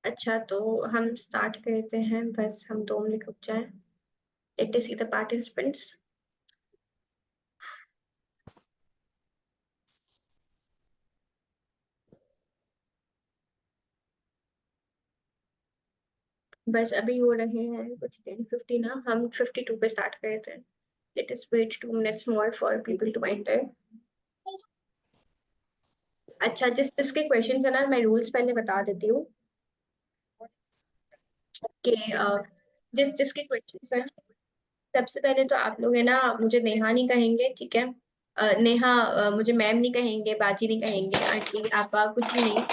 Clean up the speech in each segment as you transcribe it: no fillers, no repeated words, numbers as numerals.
अच्छा, तो हम स्टार्ट करते हैं, बस हम 2 मिनट रुक जाएं। Let us see the participants. बस अभी हो रहे हैं कुछ 10:50 ना, हम 52 पे स्टार्ट करते हैं। Let us wait 2 minutes more for people to enter। अच्छा, जिसके क्वेश्चंस है ना, मैं रूल्स पहले बता देती हूँ कि जिसके क्वेश्चंस हैं, सबसे पहले तो आप लोग है ना, मुझे नेहा नहीं कहेंगे, ठीक है? नेहा, मुझे मैम नहीं कहेंगे, बाजी नहीं कहेंगे, आंटी आपा कुछ भी नहीं।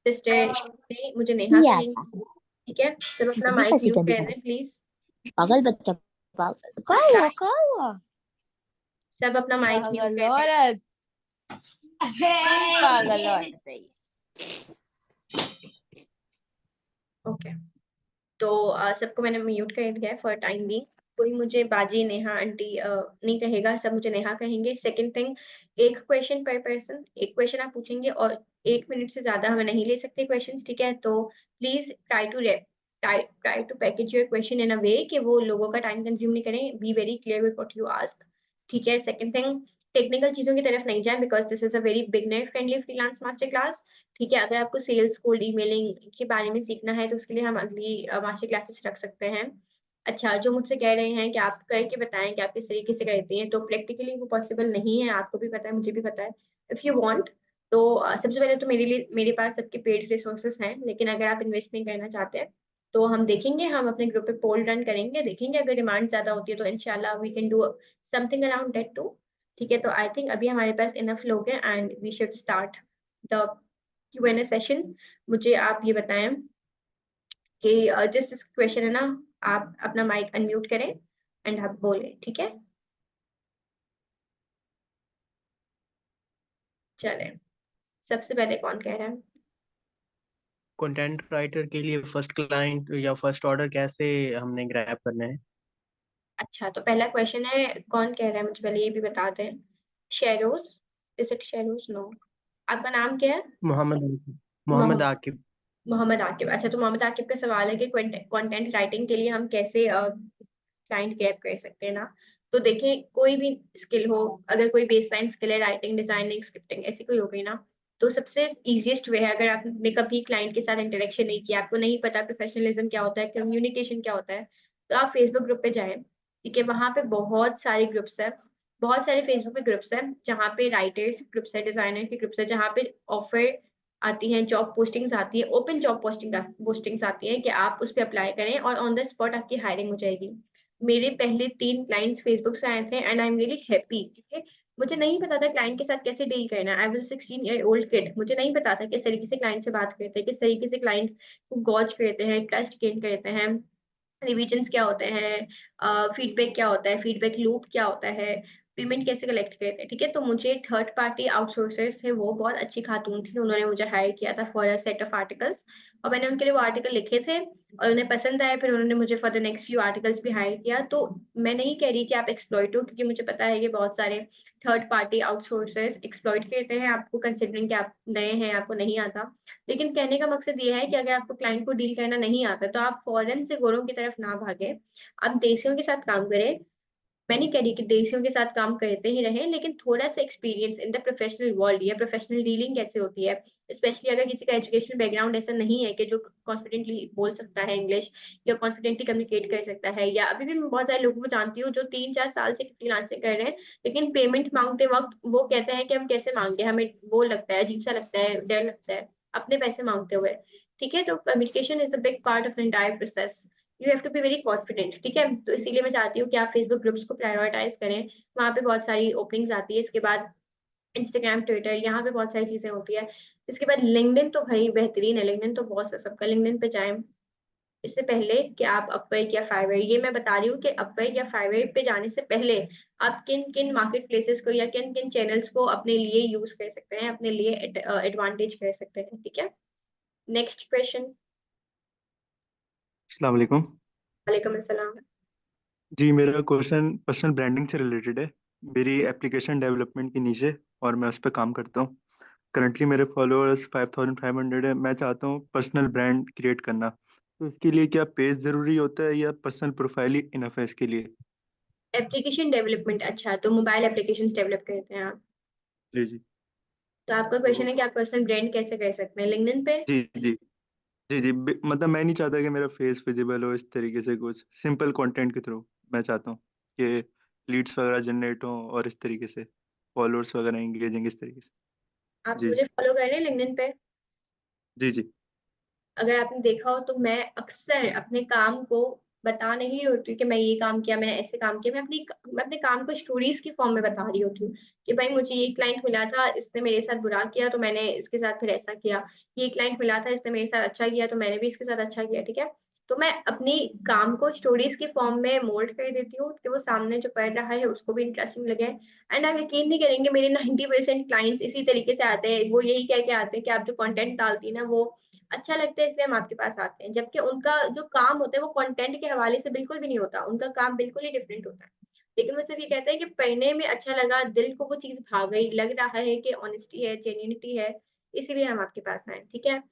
सिस्टर नहीं, मुझे नेहा Iya, कहेंगे। ठीक है, सब अपना tadi mic kasih mute tadi कर kan. दें please. Pagal baca pagal. Kawa, kawa. सब अपना माइक म्यूट Pagal कर दें। orang. Pagal orang. ओके, तो सबको मैंने म्यूट कर दिया है फॉर टाइम बीइंग। कोई मुझे बाजी नेहा आंटी नहीं कहेगा, सब मुझे नेहा कहेंगे। सेकंड थिंग, एक क्वेश्चन पर पर्सन, एक क्वेश्चन आप पूछेंगे और 1 मिनट से ज्यादा हमें नहीं ले सकते क्वेश्चंस, ठीक है? तो please try to package your question in a way कि वो लोगों का टाइम कंज्यूम नहीं करें। Be very clear with what you ask, ठीक है? सेकंड थिंग, टेक्निकल चीजों की तरफ नहीं जाए because this is a very beginner friendly freelance master class. ठीक है, अगर आपको सेल्स कोल्ड ईमेलिंग के बारे में सीखना है तो उसके लिए हम अगली मास्टर क्लासेस रख सकते हैं। अच्छा, जो मुझसे कह रहे हैं कि आप करके बताएं कि आप किस तरीके से करते हैं, तो प्रैक्टिकली वो पॉसिबल नहीं है, आपको भी पता है, मुझे भी पता है। इफ यू वांट तो सबसे पहले तो मेरे पास सबके पेड रिसोर्सेस हैं, लेकिन अगर आप इन्वेस्ट नहीं करना चाहते हैं तो हम देखेंगे, हम अपने ग्रुप पे पोल रन करेंगे, देखेंगे अगर डिमांड ज्यादा होती है तो इंशाल्लाह we can do something around that too. ठीक है, तो आई थिंक अभी हमारे पास इनफ लोग हैं and we should start the Q&A session. मुझे आप ये बताएं कि जिस क्वेश्चन है ना, आप अपना माइक अनम्यूट करें एंड आप बोले, ठीक है? चले, सबसे पहले कौन कह रहा है? कंटेंट राइटर के लिए फर्स्ट क्लाइंट या फर्स्ट ऑर्डर कैसे हमने ग्रैब करना है? अच्छा, तो पहला क्वेश्चन है, कौन कह रहा है? मुझे पहले ये भी बता दें। Sheroz, is it Sheroz? No. आपका नाम क्या है? मोहम्मद आकिब। मोहम्मद मोहम्मद। आकिब। मोहम्मद आकिब। अच्छा, तो मोहम्मद आकिब का सवाल है कि कंटेंट राइटिंग के लिए हम कैसे क्लाइंट ग्रैब कर सकते हैं ना। तो देखें, कोई भी स्किल हो, अगर कोई बेसलाइन स्किल है, राइटिंग, डिजाइनिंग, स्क्रिप्टिंग, ऐसी कोई हो गई ना, तो सबसे इजीएस्ट वे है, अगर आपने कभी क्लाइंट के साथ इंटरेक्शन नहीं किया, आपको नहीं पता प्रोफेशनलिज्म क्या होता है, कम्युनिकेशन क्या होता है, तो आप फेसबुक ग्रुप पे जाएं। ठीक है, वहां पे बहुत सारे ग्रुप्स है, बहुत सारे फेसबुक पे ग्रुप्स है जहाँ पे राइटर्स ग्रुप्स है, डिजाइनर के ग्रुप्स है, जहाँ पे ऑफर आती हैं, जॉब पोस्टिंग्स आती है, ओपन जॉब पोस्टिंग्स आती है कि आप उस पर अप्लाई करें और ऑन द स्पॉट आपकी हायरिंग हो जाएगी। मेरे पहले 3 क्लाइंट्स फेसबुक से आए थे and I am really happy. मुझे नहीं पता था क्लाइंट के साथ कैसे डील करना है। I was 16 year old kid, मुझे नहीं पता था किस तरीके से क्लाइंट से बात करते हैं, किस तरीके से क्लाइंट को गॉज करते हैं, ट्रस्ट गेन करते हैं, रिविजन्स क्या होते हैं, फीडबैक क्या होता है, फीडबैक लूप क्या होता है, पेमेंट कैसे कलेक्ट करते हैं। ठीक है, तो मुझे थर्ड पार्टी आउटसोर्सर्स थे, वो बहुत अच्छी खातून थी, उन्होंने मुझे हायर किया था for a set of articles, और मैंने उनके लिए वो आर्टिकल लिखे थे और उन्हें पसंद आए, फिर उन्होंने मुझे for the next few articles भी हायर किया। तो मैं नहीं कह रही कि आप एक्सप्लॉइट हो, क्योंकि मुझे पता है कि बहुत सारे थर्ड पार्टी आउटसोर्सर्स एक्सप्लॉइट करते हैं आपको, कंसिडरिंग कि आप नए हैं, आपको नहीं आता। लेकिन कहने का मकसद ये है कि अगर आपको क्लाइंट को डील करना नहीं आता तो आप फॉरेन से गोरों की तरफ ना भागे, आप देसियों के साथ काम करें। मैं नहीं कह रही कि देसियों के साथ काम करते ही रहें, लेकिन थोड़ा सा experience in the professional world या प्रोफेशनल डीलिंग कैसे होती है, स्पेशली अगर किसी का एजुकेशनल बैकग्राउंड ऐसा नहीं है कि जो कॉन्फिडेंटली बोल सकता है इंग्लिश या कॉन्फिडेंटली कम्युनिकेट कर सकता है। या अभी भी मैं बहुत सारे लोगों को जानती हूँ जो 3-4 साल से फ्रीलांसिंग कर रहे हैं, लेकिन पेमेंट मांगते वक्त वो कहते हैं कि हम कैसे मांगे, हमें वो लगता है, अजीब सा लगता है, डर लगता है अपने पैसे मांगते हुए। ठीक है, तो communication is a big part of the entire process. You have to be very confident. ठीक है, तो इसीलिए मैं चाहती हूँ कि आप फेसबुक ग्रुप्स को प्रायोरिटाइज करें, वहाँ पे बहुत सारी ओपनिंग्स आती है। इसके बाद इंस्टाग्राम, ट्विटर, यहाँ पे बहुत सारी चीजें होती है। इसके बाद लिंक्डइन तो भाई बेहतरीन है, लिंक्डइन तो बॉस है सबका, लिंक्डइन पे जाएं। इससे पहले कि आप अपवर्क या फाइवर, ये मैं बता रही हूँ कि अपवर्क या फाइवर पे जाने से पहले आप किन किन मार्केट प्लेसेस को या किन किन चैनल्स को अपने लिए यूज कर सकते हैं, अपने लिए एडवांटेज कर सकते हैं। ठीक है, नेक्स्ट क्वेश्चन। अस्सलाम वालेकुम। वालेकुम अस्सलाम। जी, मेरा क्वेश्चन पर्सनल ब्रांडिंग से रिलेटेड है। मेरी एप्लीकेशन डेवलपमेंट की नीचे और मैं उस पर काम करता हूँ। करंटली मेरे फॉलोअर्स 5500 है। मैं चाहता हूँ पर्सनल ब्रांड क्रिएट करना, तो इसके लिए क्या पेज ज़रूरी होता है या पर्सनल प्रोफाइल ही इनफ है इसके लिए? एप्लीकेशन डेवलपमेंट, अच्छा तो मोबाइल एप्लीकेशंस डेवलप करते हैं आप। जी जी। तो आपका क्वेश्चन तो है कि आप पर्सनल ब्रांड कैसे कर सकते हैं लिंक्डइन पे? जी जी जी जी, मतलब मैं नहीं चाहता कि मेरा फेस विजिबल हो इस तरीके से, कुछ सिंपल कंटेंट के थ्रू मैं चाहता हूँ कि लीड्स वगैरह जनरेट हो और इस तरीके से फॉलोअर्स वगैरह एंगेजिंग इस तरीके से। आप जी मुझे फॉलो कर रहे हैं लिंक्डइन पे? जी जी अगर आपने देखा हो तो मैं अक्सर अपने काम को बता नहीं होती कि मैं ये काम किया, मैंने ऐसे काम किया। मैं अपने काम को स्टोरीज की फॉर्म में बता रही होती हूँ कि भाई मुझे ये क्लाइंट मिला था, इसने मेरे साथ बुरा किया तो मैंने इसके साथ फिर ऐसा किया। ये क्लाइंट मिला था, इसने मेरे साथ अच्छा किया तो मैंने भी इसके साथ अच्छा किया। ठीक है, तो मैं अपनी काम को स्टोरीज की फॉर्म में मोल्ड कर देती हूँ कि वो सामने जो पढ़ रहा है उसको भी इंटरेस्टिंग लगे। एंड आप यकीन नहीं करेंगे, मेरे 90% क्लाइंट्स इसी तरीके से आते हैं। वो यही कह के आते हैं कि आप जो कंटेंट डालती है ना वो अच्छा लगता है, इसलिए हम आपके पास आते हैं। जबकि उनका जो काम होता है वो कंटेंट के हवाले से बिल्कुल भी नहीं होता, उनका काम बिल्कुल ही डिफरेंट होता है। लेकिन वो सिर्फ ये कहता है कि पढ़ने में अच्छा लगा, दिल को वो चीज भा गई, लग रहा है कि ऑनेस्टी है, जेन्युइनिटी है, इसीलिए हम आपके पास आए। ठीक है,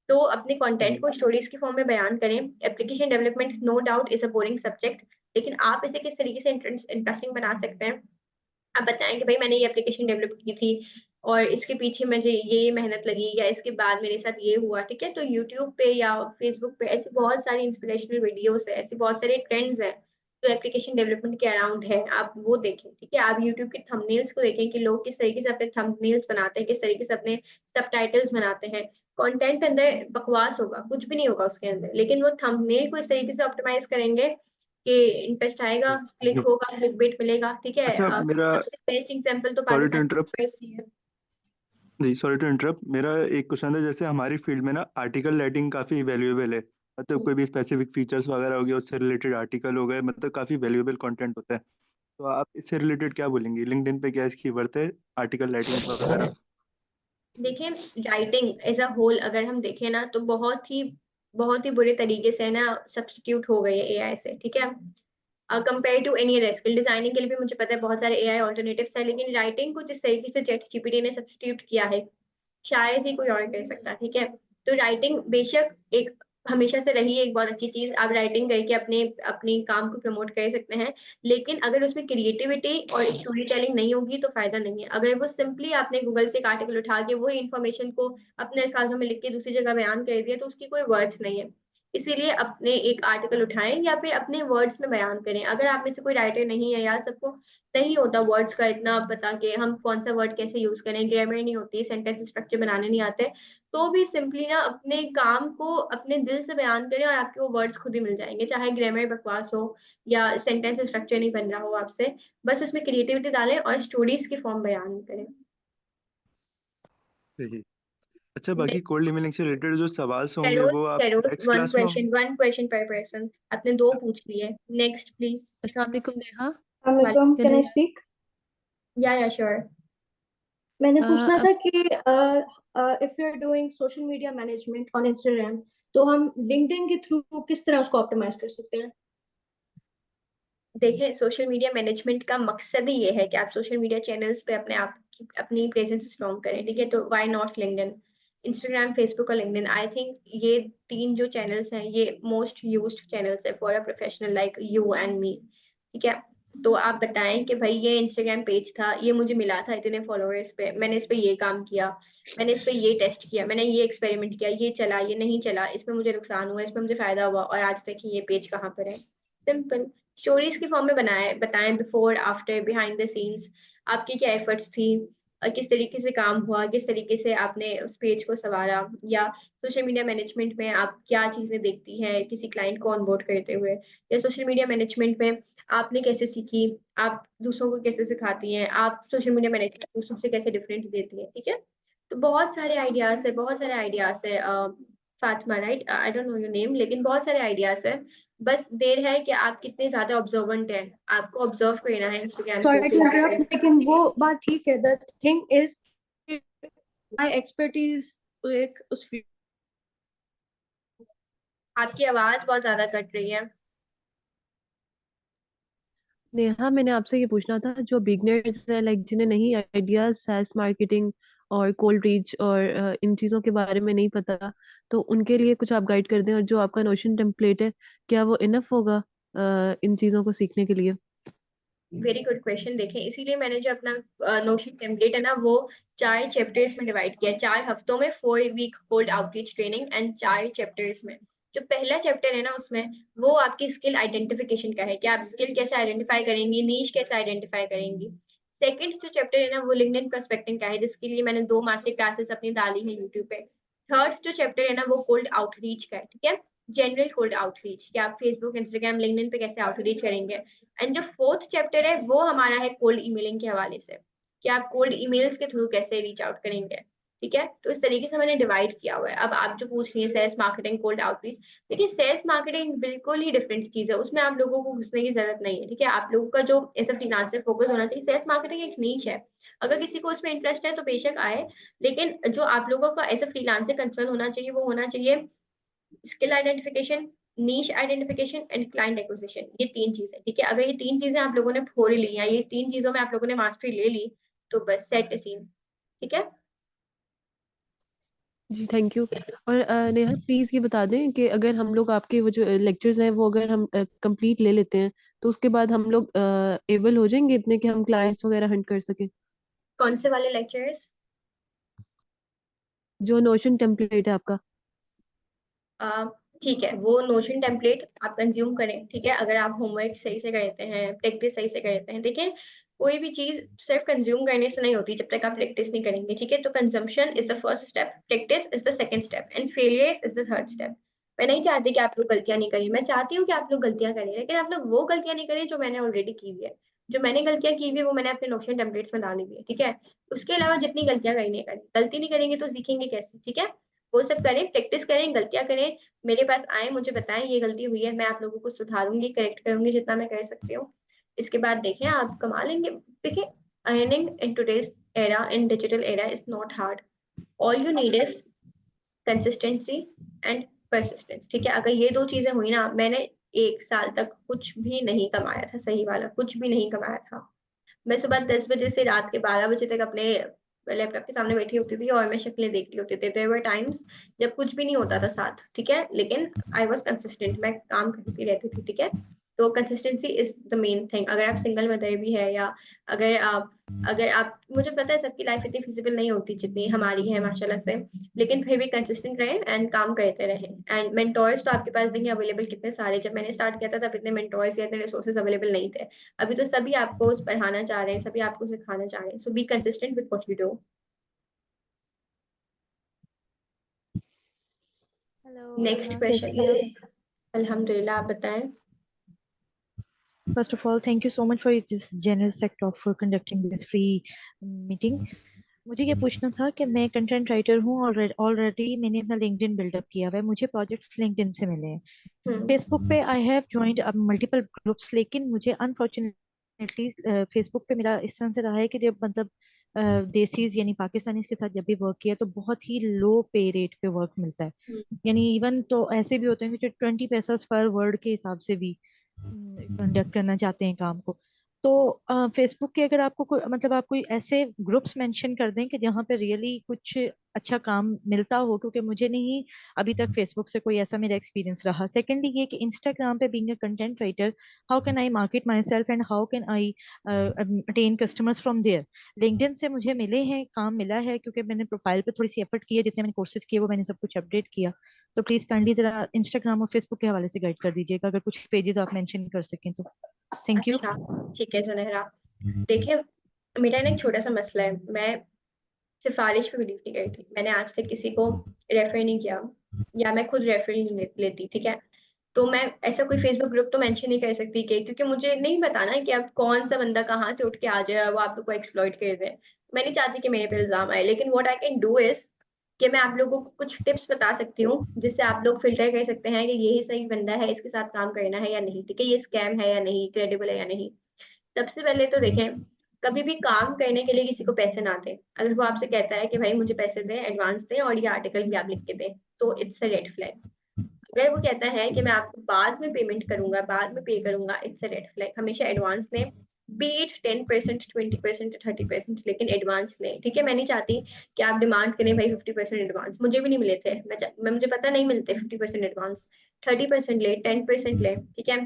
तो अपने कंटेंट जी को स्टोरीज की फॉर्म में बयान करें। Application development no doubt is a boring subject, लेकिन आप इसे किस तरीके से इंटरेस्टिंग बना सकते हैं। आप बताएं कि भाई मैंने ये एप्लीकेशन डेवलप की थी और इसके पीछे मुझे ये मेहनत लगी, या इसके बाद मेरे साथ ये हुआ। ठीक है, तो यूट्यूब पे या फेसबुक पे ऐसी बहुत सारी इंस्पिरेशनल वीडियोस है, ऐसी बहुत सारे ट्रेंड्स हैं जो एप्लीकेशन डेवलपमेंट के अराउंड है, आप वो देखें। ठीक है, आप यूट्यूब के थंबनेल्स को देखें कि लोग किस तरीके से अपने थंबनेल्स बनाते हैं, किस तरीके से अपने सबटाइटल्स बनाते हैं। कंटेंट अंदर बकवास होगा, कुछ भी नहीं होगा उसके अंदर, लेकिन वो थंबनेल को इस तरीके से ऑप्टिमाइज करेंगे कि इंटरेस्ट आएगा, क्लिक जी। होगा, क्लिक बेट मिलेगा। ठीक है, अच्छा मेरा, सबसे बेस्ट एग्जांपल तो sorry to Pakistan interrupt, police की है। जी सॉरी टू इंटरप्ट, मेरा एक क्वेश्चन है। जैसे हमारी फील्ड में ना आर्टिकल राइटिंग काफ़ी वैल्यूएबल है, मतलब कोई भी स्पेसिफिक फीचर्स वगैरह हो गया, उससे रिलेटेड आर्टिकल हो गए, मतलब काफ़ी वैल्यूएबल कंटेंट होता है। तो आप इससे रिलेटेड क्या बोलेंगे? लिंक्डइन पे क्या इसकी वर्थ है, आर्टिकल राइटिंग वगैरह? देखिए, राइटिंग एज अ होल अगर हम देखें ना तो बहुत ही बुरे तरीके से ना सब्स्टिट्यूट हो गई है एआई से। ठीक है, compare to any other skill, designing के लिए भी मुझे पता है बहुत सारे एआई ऑल्टरनेटिव्स है, लेकिन राइटिंग को जिस तरीके से चैट जीपीटी ने सब्स्टिट्यूट किया है शायद ही कोई और कर सकता। ठीक है, तो राइटिंग बेशक एक हमेशा से रही है एक बहुत अच्छी चीज, आप राइटिंग करके अपने अपने काम को प्रमोट कर सकते हैं। लेकिन अगर उसमें क्रिएटिविटी और स्टोरी टेलिंग नहीं होगी तो फायदा नहीं है। अगर वो सिंपली आपने गूगल से एक आर्टिकल उठा के वही इन्फॉर्मेशन को अपने अल्फाजों में लिख के दूसरी जगह बयान कर दिया तो उसकी कोई वर्थ नहीं है। इसीलिए अपने एक आर्टिकल उठाएं या फिर अपने वर्ड्स में बयान करें। अगर आप में से कोई राइटर नहीं है या सबको नहीं होता वर्ड्स का इतना पता कि हम कौन सा वर्ड कैसे यूज करें, ग्रामर नहीं होती, सेंटेंस स्ट्रक्चर बनाने नहीं आते, तो भी सिंपली ना अपने काम को अपने दिल से बयान करें और आपके वो वर्ड्स खुद ही मिल जाएंगे, चाहे ग्रामर बकवास हो या सेंटेंस स्ट्रक्चर नहीं बन रहा हो आपसे। बस उसमें क्रिएटिविटी डालें और स्टोरीज की फॉर्म बयान करें। सही। अच्छा, बाकी कोल्ड ईमेलिंग से रिलेटेड जो सवाल होंगे फेरोज, वो आप फेरोज, नेक्स्ट क्लास में होंगे? वन क्वेश्चन पर पर्सन। आपने दो पूछ लिए, नेक्स्ट प्लीज। अस्सलाम वालेकुम Neha. Assalamualaikum, can can I I speak? या श्योर। मैंने पूछना अब था कि if you're doing social media management on Instagram, तो हम LinkedIn के थ्रू किस तरह उसको ऑप्टिमाइज कर सकते हैं? देखें, सोशल मीडिया मैनेजमेंट का मकसद ही ये है कि आप सोशल मीडिया चैनल्स पे अपने आप की अपनी प्रेजेंस स्ट्रॉन्ग करें। ठीक है, तो why not LinkedIn, Instagram, Facebook और लिंक्डइन। आई थिंक ये तीन जो चैनल्स हैं ये मोस्ट यूज्ड चैनल्स है for a professional like you and me. ठीक है, तो आप बताएं कि भाई ये इंस्टाग्राम पेज था, ये मुझे मिला था इतने फॉलोअर्स पे, मैंने इस पे ये काम किया, मैंने इस पे ये टेस्ट किया, मैंने ये एक्सपेरिमेंट किया, ये चला, ये नहीं चला, इसमें मुझे नुकसान हुआ, इसमें मुझे फायदा हुआ, और आज तक ये पेज कहाँ पर है। सिंपल स्टोरीज की फॉर्म में बनाए बताएं, before after behind the scenes आपकी क्या एफर्ट्स थी, किस तरीके से काम हुआ, किस तरीके से आपने उस पेज को संवारा, या सोशल मीडिया मैनेजमेंट में आप क्या चीजें देखती हैं किसी क्लाइंट को ऑनबोर्ड करते हुए, या सोशल मीडिया मैनेजमेंट में आपने कैसे सीखी, आप दूसरों को कैसे सिखाती हैं, आप सोशल मीडिया मैनेजमेंट दूसरों से कैसे डिफरेंट देती हैं। ठीक है, तो बहुत सारे आइडियाज है, बहुत सारे आइडियाज है। Fatima, right, I don't know your name, लेकिन बहुत सारे आइडियाज है। बस देर है कि आप कितने ज्यादा ऑब्जर्वेंट हैं, आपको ऑब्जर्व करना है इंस्टाग्राम को, Sorry to फेसबुक interrupt, पे। लेकिन वो बात ठीक है। The thing is, my expertise एक उस field आपकी आवाज बहुत ज्यादा कट रही है। नेहा मैंने आपसे ये पूछना था जो बिगनर्स है लाइक जिन्हें नहीं आइडियाज सैस मार्केटिंग और कोल्ड रीच और इन चीज़ों के बारे में नहीं पता, तो उनके लिए कुछ आप गाइड कर दें। और जो आपका नोशन टेम्पलेट है, क्या वो इनफ होगा इन चीज़ों को सीखने के लिए? Very good question. देखें, इसीलिए मैंने जो अपना नोशन टेम्पलेट है ना, वो 4 चैप्टर्स में डिवाइड किया, 4 हफ्तों में 4 week cold outreach training and 4 chapters में। जो पहला चैप्टर है ना, उसमें वो आपकी स्किल आइडेंटिफिकेशन का है कि आप स्किल कैसे आइडेंटिफाई करेंगी, नीश कैसे आइडेंटिफाई करेंगी। सेकंड जो चैप्टर है ना, वो लिंक्डइन प्रोस्पेक्टिंग का है, जिसके लिए मैंने 2 मास्टर क्लासेस अपनी डाली है यूट्यूब पे। थर्ड जो चैप्टर है ना, वो कोल्ड आउटरीच का है, ठीक है, जनरल कोल्ड आउटरीच, कि आप फेसबुक, इंस्टाग्राम, लिंक्डइन पे कैसे आउटरीच करेंगे। एंड जो फोर्थ चैप्टर है वो हमारा है कोल्ड ईमेलिंग के हवाले से, कि आप कोल्ड ईमेल्स के थ्रू कैसे रीच आउट करेंगे। ठीक है, तो इस तरीके से मैंने डिवाइड किया हुआ है। अब आप जो पूछ रही है सेल्स मार्केटिंग, कोल्ड आउटरीच, देखिए सेल्स मार्केटिंग बिल्कुल ही डिफरेंट चीज है, उसमें आप लोगों को घुसने की जरूरत नहीं है। ठीक है, आप लोगों का जो एज अ फ्रीलांसर फोकस होना चाहिए, सेल्स मार्केटिंग एक नीच है, अगर किसी को उसमें इंटरेस्ट है तो बेशक आए, लेकिन जो आप लोगों का एज अ फ्रीलांसर कंसर्न होना चाहिए वो होना चाहिए skill identification, niche identification and client acquisition. ये 3 चीजें, ठीक है, अगर ये 3 चीजें आप लोगों ने फोड़ ली या ये 3 चीजों में आप लोगों ने मास्टरी ले ली तो बस सेट सीन। ठीक है, जी, थैंक यू। और नेहा प्लीज़ ये बता दें कि अगर हम लोग आपके वो जो लेक्चर्स हैं वो अगर हम कंप्लीट ले लेते हैं, तो उसके बाद हम लोग एबल हो जाएंगे इतने कि हम क्लाइंट्स वगैरह हंट कर सकें? कौन से वाले लेक्चर्स? जो नोशन टेम्पलेट है आपका। ठीक है, वो नोशन टेम्पलेट आप कंज्यूम करें। ठीक है, अगर आप होमवर्क सही से करते हैं, प्रैक्टिस सही से करते हैं, देखिए कोई भी चीज सिर्फ कंज्यूम करने से नहीं होती जब तक आप प्रैक्टिस नहीं करेंगे। ठीक है, तो consumption is the first step, practice is the second step and failure is the third step. मैं नहीं चाहती कि आप लोग गलतियां नहीं करें, मैं चाहती हूँ कि आप लोग गलतियां करें, लेकिन आप लोग वो गलतियां नहीं करें जो मैंने ऑलरेडी की हुई है। जो मैंने गलतियां की हुई है वो मैंने अपने नोशन टेम्पलेट्स में डाली हुई है। ठीक है, उसके अलावा जितनी गलतियां करनी है, गलती नहीं करेंगे तो सीखेंगे कैसे। ठीक है, वो सब करें, प्रैक्टिस करें, गलतियां करें, मेरे पास आए, मुझे बताएं ये गलती हुई है, मैं आप लोगों को सुधारूंगी, करेक्ट करूंगी जितना मैं कर सकती हूँ। इसके बाद देखें आप कमा लेंगे। देखिए, earning in today's era, in digital era is not hard, all you need is consistency and persistence. ठीक है, अगर ये 2 चीजें हुई ना, मैंने 1 साल तक कुछ भी नहीं कमाया था, सही वाला कुछ भी नहीं कमाया था। मैं सुबह 10 बजे से रात के 12 बजे तक अपने लैपटॉप के सामने बैठी होती थी और मैं शक्लें देख रही होती थी। देयर वर टाइम्स जब कुछ भी नहीं होता था साथ, ठीक है, लेकिन आई वाज कंसिस्टेंट, मैं काम करती रहती थी। ठीक है, तो consistency is the main thing. अगर आप सिंगल मदर भी है, या अगर आप मुझे पता है सबकी लाइफ इतनी फिजिबल नहीं होती जितनी हमारी है माशाल्लाह से, लेकिन फिर भी कंसिस्टेंट रहें एंड काम करते रहें। एंड मेंटोर्स तो आपके पास देंगे अवेलेबल कितने सारे, जब मैंने स्टार्ट किया था तब इतने मेंटोर्स या इतने रिसोर्सेज अवेलेबल नहीं थे। अभी तो सभी आपको पढ़ाना चाह रहे हैं, सभी आपको सिखाना चाह रहे हैं, so be consistent with what you do. Hello next Neha, question कैसी हो? इज, अल्हम्दुलिल्लाह, आप बताएं। First of all, thank you so much for this generous act of for conducting this free meeting. मुझे ये पूछना था कि मैं कंटेंट राइटर हूँ और ऑलरेडी मैंने अपना लिंक्डइन बिल्डअप किया हुआ है, मुझे प्रोजेक्ट्स लिंक्डइन से मिले हैं। फेसबुक पे I have joined multiple groups, लेकिन मुझे अनफॉर्चुनेटली फेसबुक पे मेरा इस तरह से रहा है कि जब मतलब देसीज यानी पाकिस्तानीज के साथ जब भी वर्क किया तो बहुत ही लो पे रेट पे वर्क मिलता है। यानी इवन तो ऐसे भी होते हैं कि जो 20 पैसा पर वर्ड के हिसाब से भी कंडक्ट करना चाहते हैं काम को। तो फेसबुक के अगर आपको मतलब आप कोई ऐसे ग्रुप्स मेंशन कर दें कि जहाँ पे रियली कुछ अच्छा काम मिलता हो, क्योंकि मुझे नहीं अभी तक फेसबुक से कोई ऐसा मेरा एक्सपीरियंस रहा। सेकेंडली ये कि इंस्टाग्राम पे being a content writer, how can I market myself and how can I attain customers from there. LinkedIn से मुझे मिले हैं, काम मिला है, क्योंकि मैंने प्रोफाइल पे थोड़ी सी एफर्ट की है, जितने मैंने कोर्सेज किए वो मैंने सब कुछ अपडेट किया। तो प्लीज काइंडली जरा इंस्टाग्राम और फेसबुक के हवाले से गाइड कर दीजिएगा, अगर कुछ पेजेस आप मेंशन कर सकें तो। Thank you. अच्छा, ठीक है सुनहरा, देखिए मेरा ना एक छोटा सा मसला है, मैं सिफारिश पे बिलीव नहीं करती, मैंने आज तक किसी को रेफर नहीं किया, या मैं खुद रेफर नहीं लेती। ठीक है, तो मैं ऐसा कोई फेसबुक ग्रुप तो मेंशन नहीं कर सकती कि, क्योंकि मुझे नहीं पता ना कि अब कौन सा बंदा कहाँ से उठ के आ जाए वो आप लोग को एक्सप्लॉइट कर दे। मैं नहीं चाहती कि मेरे पे इल्जाम आए, लेकिन what I can do is कि मैं आप लोगों को कुछ टिप्स बता सकती हूँ जिससे आप लोग फिल्टर कर सकते हैं कि यही सही बंदा है, इसके साथ काम करना है या नहीं। ठीक है, ये स्कैम है या नहीं, क्रेडिबल है या नहीं। सबसे पहले तो देखें, कभी भी काम करने के लिए किसी को पैसे ना दें। अगर वो आपसे कहता है कि भाई मुझे पैसे दें, एडवांस दें और ये आर्टिकल भी आप लिख के दें, तो इट्स अ रेड फ्लैग। अगर वो कहता है कि मैं आपको बाद में पेमेंट करूंगा, बाद में पे करूंगा, इट्स अ रेड फ्लैग। हमेशा एडवांस लें, बी इट 10%, 20%, 30%, लेकिन एडवांस नहीं। ठीक है, मैं नहीं चाहती कि आप डिमांड करें भाई 50% एडवांस, मुझे भी नहीं मिले थे, मुझे पता नहीं मिलते 50% एडवांस। 30% ले, 10% ले, ठीक है।